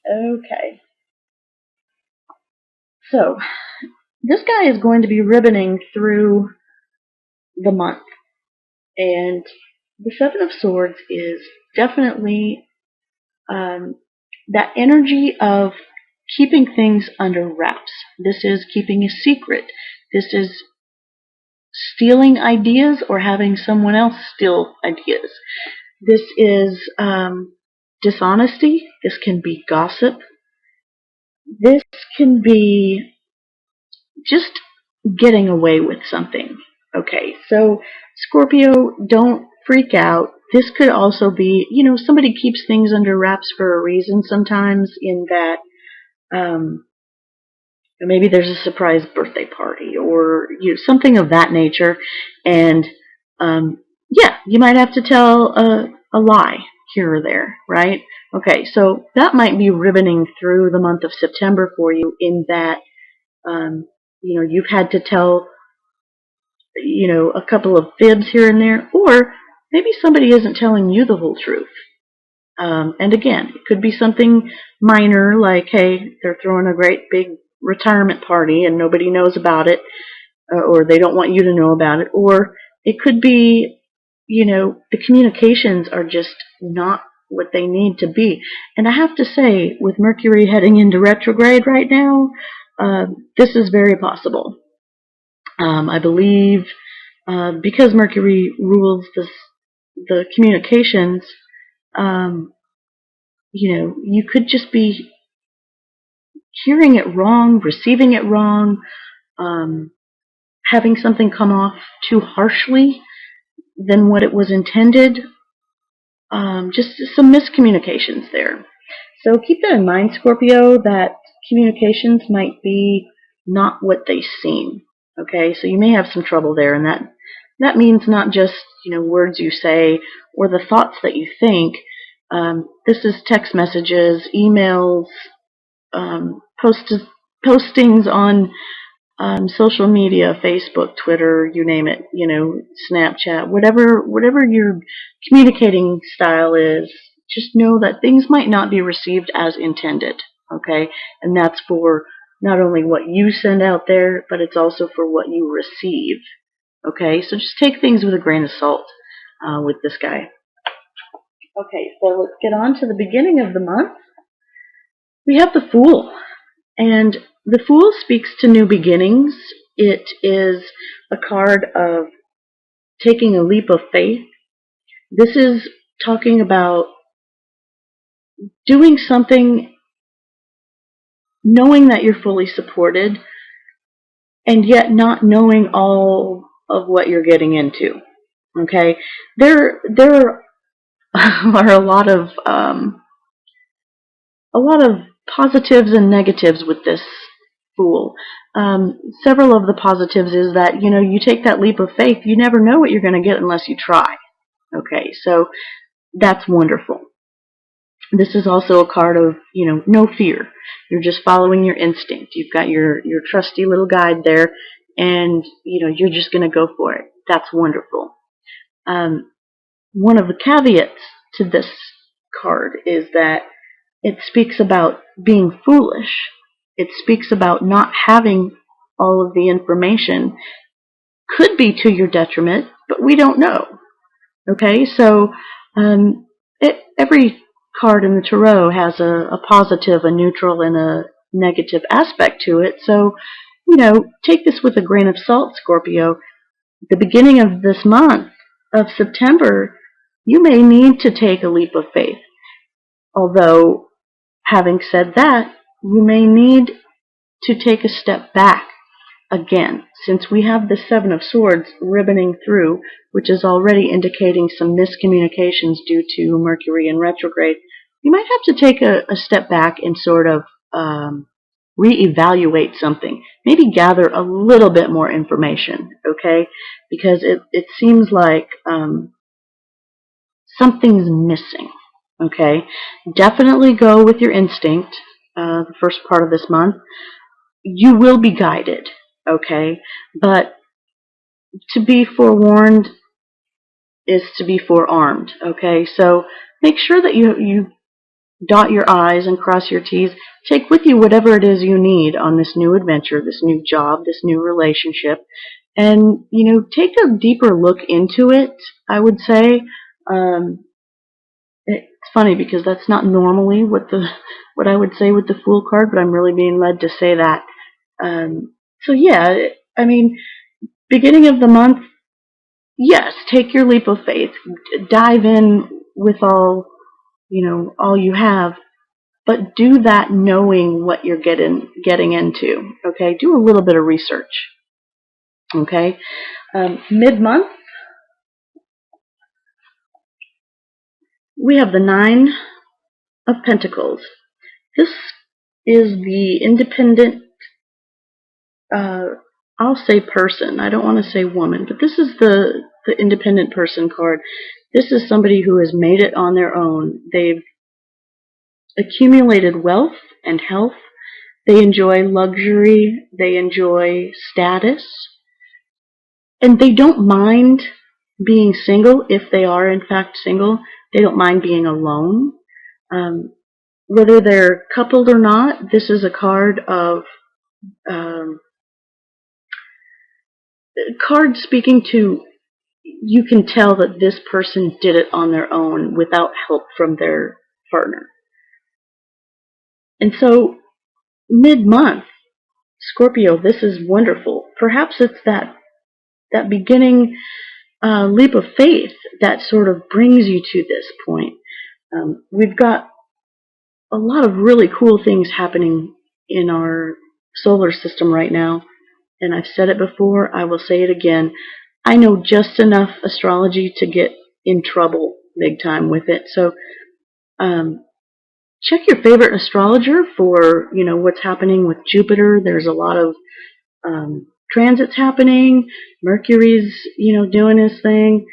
Okay. So, this guy is going to be ribboning through the month. And the Seven of Swords is definitely um, that energy of keeping things under wraps. This is keeping a secret. This is stealing ideas or having someone else steal ideas. This is dishonesty. This can be gossip. This can be just getting away with something. Okay, so Scorpio, don't freak out. This could also be, somebody keeps things under wraps for a reason sometimes, in that um, maybe there's a surprise birthday party or something of that nature, and yeah, you might have to tell a lie here or there, right? Okay, so that might be ribboning through the month of September for you, in that um, you've had to tell a couple of fibs here and there, or maybe somebody isn't telling you the whole truth. And again, it could be something minor, like, hey, they're throwing a great big retirement party and nobody knows about it, or they don't want you to know about it. Or it could be, the communications are just not what they need to be. And I have to say, with Mercury heading into retrograde right now, this is very possible. I believe because Mercury rules the communications, um, you could just be hearing it wrong, receiving it wrong, um, having something come off too harshly than what it was intended. Just some miscommunications there. So keep that in mind, Scorpio, that communications might be not what they seem. Okay, so you may have some trouble there, and that means not just words you say or the thoughts that you think. This is text messages, emails, postings on social media, Facebook, Twitter, you name it, Snapchat, whatever your communicating style is. Just know that things might not be received as intended, okay? And that's for not only what you send out there, but it's also for what you receive, okay? So just take things with a grain of salt with this guy. Okay, so let's get on to the beginning of the month. We have the Fool, and the Fool speaks to new beginnings. It is a card of taking a leap of faith. This is talking about doing something, knowing that you're fully supported, and yet not knowing all of what you're getting into. Okay, there are a lot of positives and negatives with this Fool. Several of the positives is that you take that leap of faith. You never know what you're going to get unless you try. Okay, so that's wonderful. This is also a card of no fear. You're just following your instinct. You've got your trusty little guide there, and you're just going to go for it. That's wonderful. One of the caveats to this card is that it speaks about being foolish. It speaks about not having all of the information. Could be to your detriment, but we don't know. Okay, so every card in the tarot has a positive, a neutral, and a negative aspect to it. So, take this with a grain of salt, Scorpio. The beginning of this month of September, you may need to take a leap of faith. Although, having said that, you may need to take a step back again, since we have the Seven of Swords ribboning through, which is already indicating some miscommunications due to Mercury in retrograde. You might have to take a step back and sort of reevaluate something. Maybe gather a little bit more information, okay? Because it seems like something's missing, okay? Definitely go with your instinct the first part of this month. You will be guided, okay? But to be forewarned is to be forearmed, okay? So make sure that you dot your I's and cross your T's. Take with you whatever it is you need on this new adventure, this new job, this new relationship, and take a deeper look into it. I would say it's funny because that's not normally what I would say with the Fool card, but I'm really being led to say that. So yeah, I mean, beginning of the month, yes, take your leap of faith, dive in with all you have, but do that knowing what you're getting into. Okay, do a little bit of research. Okay, mid-month we have the Nine of Pentacles. This is the independent. I'll say person. I don't want to say woman, but this is the independent person card. This is somebody who has made it on their own. They've accumulated wealth and health. They enjoy luxury. They enjoy status. And they don't mind being single if they are, in fact, single. They don't mind being alone. Whether they're coupled or not, this is a card of card speaking to, you can tell that this person did it on their own without help from their partner. And so, mid-month, Scorpio, this is wonderful. Perhaps it's that beginning leap of faith that sort of brings you to this point. We've got a lot of really cool things happening in our solar system right now. And I've said it before, I will say it again. I know just enough astrology to get in trouble big time with it. So check your favorite astrologer for what's happening with Jupiter. There's a lot of transits happening. Mercury's doing his thing.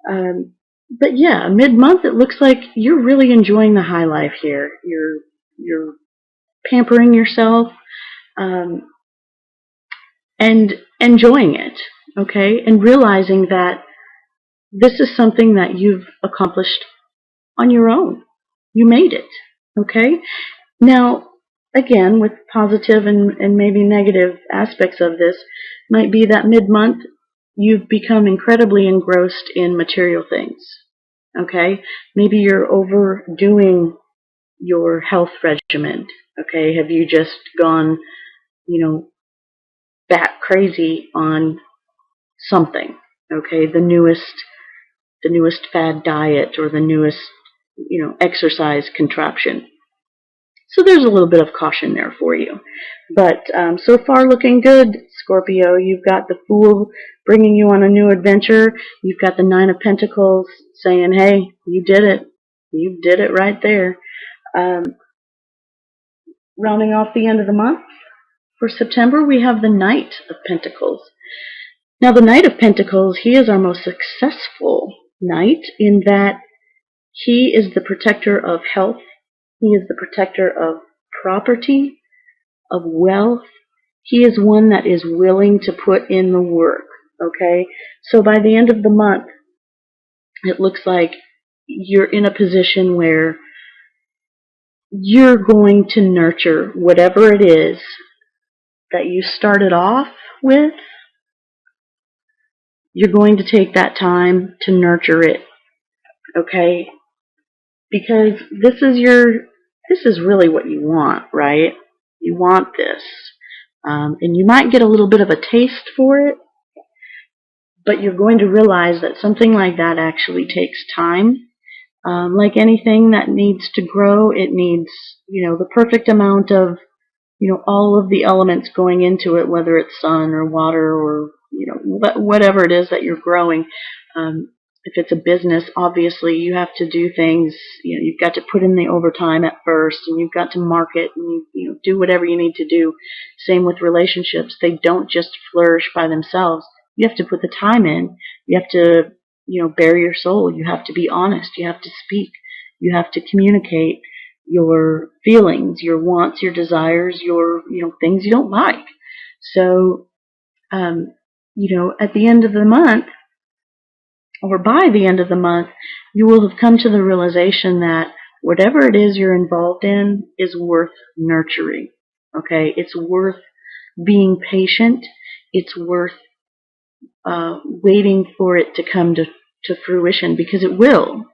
But yeah, mid-month it looks like you're really enjoying the high life here. You're pampering yourself and enjoying it, okay? And realizing that this is something that you've accomplished on your own. You made it, okay? Now, again, with positive and maybe negative aspects of this, might be that mid-month you've become incredibly engrossed in material things, okay? Maybe you're overdoing your health regimen, okay? Have you just gone, bat crazy on something, okay? The newest fad diet or the newest, exercise contraption. So there's a little bit of caution there for you. But so far looking good, Scorpio. You've got the Fool bringing you on a new adventure. You've got the Nine of Pentacles saying, hey, you did it. You did it right there. Rounding off the end of the month, for September, we have the Knight of Pentacles. Now, the Knight of Pentacles, he is our most successful knight in that he is the protector of health. He is the protector of property, of wealth. He is one that is willing to put in the work, okay? So by the end of the month, it looks like you're in a position where you're going to nurture whatever it is that you started off with. You're going to take that time to nurture it, okay? Because this is really what you want, right? You want this. And you might get a little bit of a taste for it, but you're going to realize that something like that actually takes time. Like anything that needs to grow, it needs, the perfect amount of, all of the elements going into it, whether it's sun or water or, whatever it is that you're growing. If it's a business, obviously you have to do things, you've got to put in the overtime at first, and you've got to market, and you do whatever you need to do. Same with relationships. They don't just flourish by themselves. You have to put the time in. You have to, bare your soul. You have to be honest. You have to speak. You have to communicate your feelings, your wants, your desires, your, things you don't like. So, at the end of the month, or by the end of the month, you will have come to the realization that whatever it is you're involved in is worth nurturing. Okay? It's worth being patient. It's worth waiting for it to come to fruition, because it will,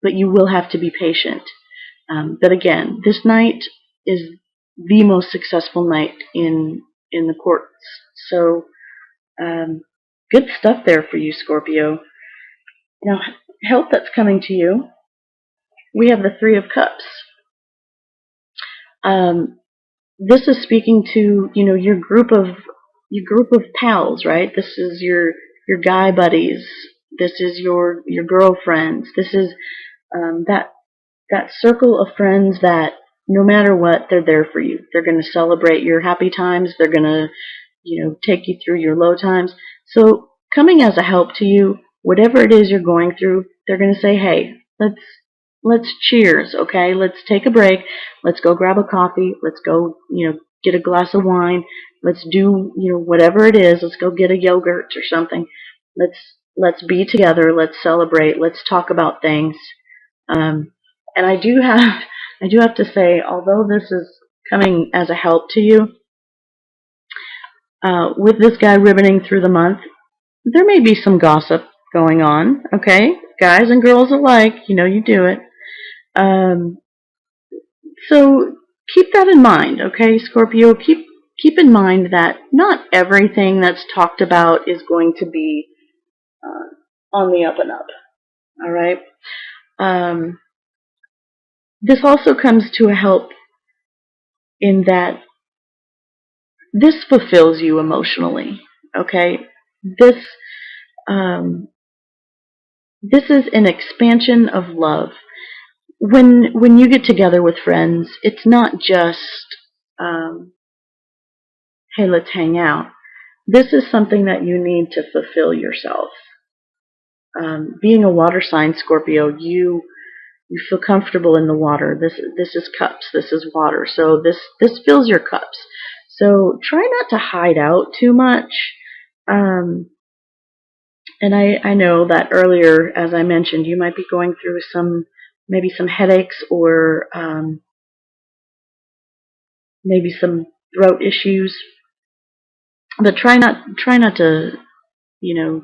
but you will have to be patient. But again, this night is the most successful night in the courts. So good stuff there for you, Scorpio. Now, help that's coming to you. We have the Three of Cups. This is speaking to, you know, your group of pals, right? This is your guy buddies. This is your girlfriends. This is that circle of friends that no matter what, they're there for you. They're going to celebrate your happy times. They're going to, you know, take you through your low times. So coming as a help to you, whatever it is you're going through, they're going to say, hey, let's cheers, okay? Let's take a break. Let's go grab a coffee. Let's go, you know, get a glass of wine. Let's do, you know, whatever it is. Let's go get a yogurt or something. Let's be together. Let's celebrate. Let's talk about things. And I do have to say, although this is coming as a help to you, with this guy ribboning through the month, there may be some gossip going on, okay? Guys and girls alike, you know you do it. So keep that in mind, okay, Scorpio? Keep in mind that not everything that's talked about is going to be on the up and up, all right? This also comes to a help in that this fulfills you emotionally, okay? This is an expansion of love. When you get together with friends, it's not just, hey, let's hang out. This is something that you need to fulfill yourself. Being a water sign, Scorpio, you feel comfortable in the water. This is cups. This is water. So this fills your cups. So try not to hide out too much. And I know that earlier, as I mentioned, you might be going through maybe some headaches or maybe some throat issues. But try not to, you know,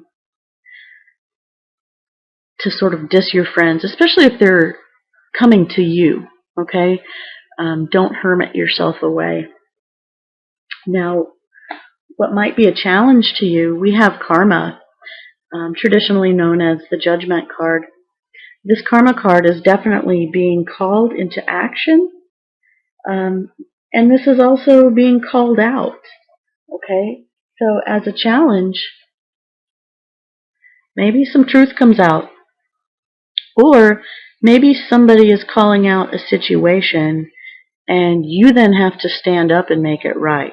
to sort of diss your friends, especially if they're coming to you, okay? Don't hermit yourself away. Now, what might be a challenge to you, we have karma, traditionally known as the judgment card. This karma card is definitely being called into action, and this is also being called out, okay? So as a challenge, maybe some truth comes out. Or maybe somebody is calling out a situation and you then have to stand up and make it right,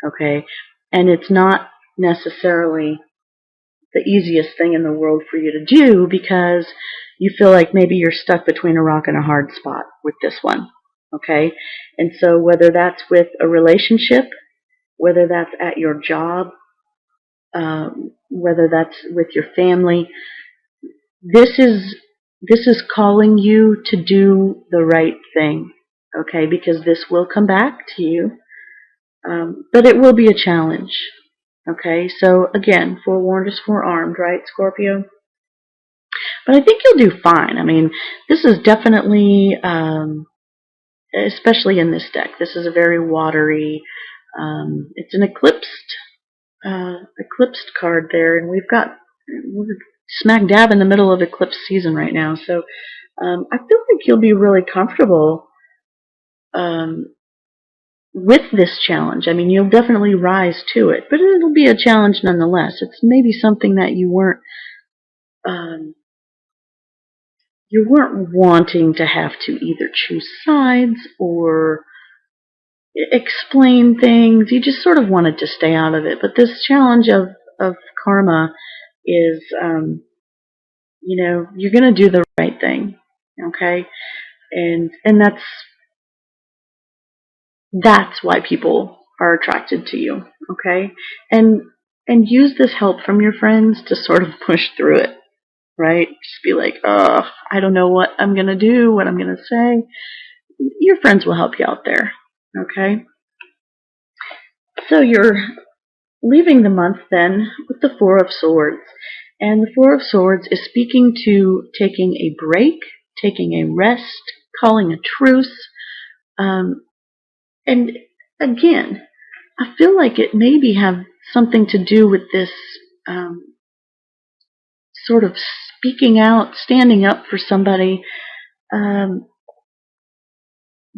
okay? And it's not necessarily the easiest thing in the world for you to do because you feel like maybe you're stuck between a rock and a hard spot with this one, okay? And so whether that's with a relationship, whether that's at your job, whether that's with your family, this is calling you to do the right thing, okay? Because this will come back to you, but it will be a challenge, okay? So again, forewarned is forearmed, right, Scorpio? But I think you'll do fine. I mean, this is definitely, especially in this deck, this is a very watery, it's an eclipsed card there, and we're smack dab in the middle of eclipse season right now, so I feel like you'll be really comfortable with this challenge. I mean, you'll definitely rise to it, but it'll be a challenge nonetheless. It's maybe something that you weren't wanting to have to either choose sides or explain things. You just sort of wanted to stay out of it. But this challenge of karma is, you know, you're going to do the right thing, okay? And that's why people are attracted to you, okay? And use this help from your friends to sort of push through it, right? Just be like, oh, I don't know what I'm going to do, what I'm going to say. Your friends will help you out there, okay? So you're leaving the month then with the Four of Swords. And the Four of Swords is speaking to taking a break, taking a rest, calling a truce. And again, I feel like it maybe have something to do with this sort of speaking out, standing up for somebody.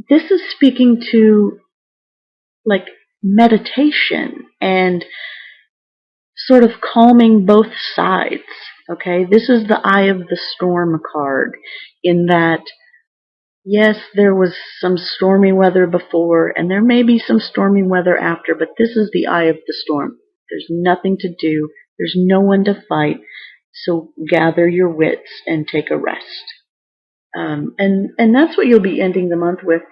This is speaking to like meditation and sort of calming both sides. Okay, this is the Eye of the Storm card, in that yes, there was some stormy weather before, and there may be some stormy weather after, but this is the Eye of the Storm. There's nothing to do. There's no one to fight. So gather your wits and take a rest. And that's what you'll be ending the month with.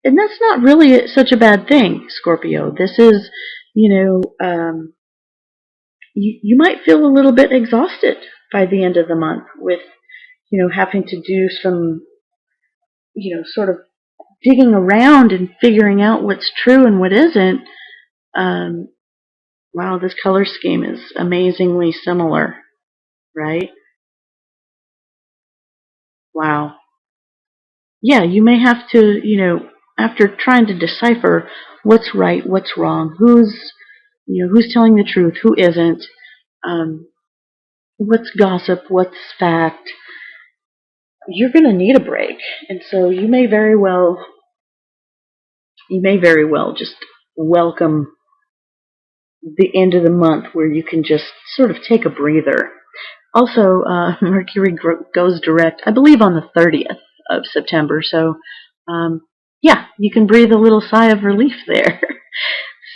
And that's not really such a bad thing, Scorpio. This is, you might feel a little bit exhausted by the end of the month with, having to do some, sort of digging around and figuring out what's true and what isn't. Wow, this color scheme is amazingly similar, right? Wow. Yeah, you may have to, after trying to decipher what's right, what's wrong, who's telling the truth, who isn't, what's gossip, what's fact, you're going to need a break. And so you may very well just welcome the end of the month where you can just sort of take a breather. Also, Mercury goes direct, I believe, on the 30th of September. So, yeah, you can breathe a little sigh of relief there.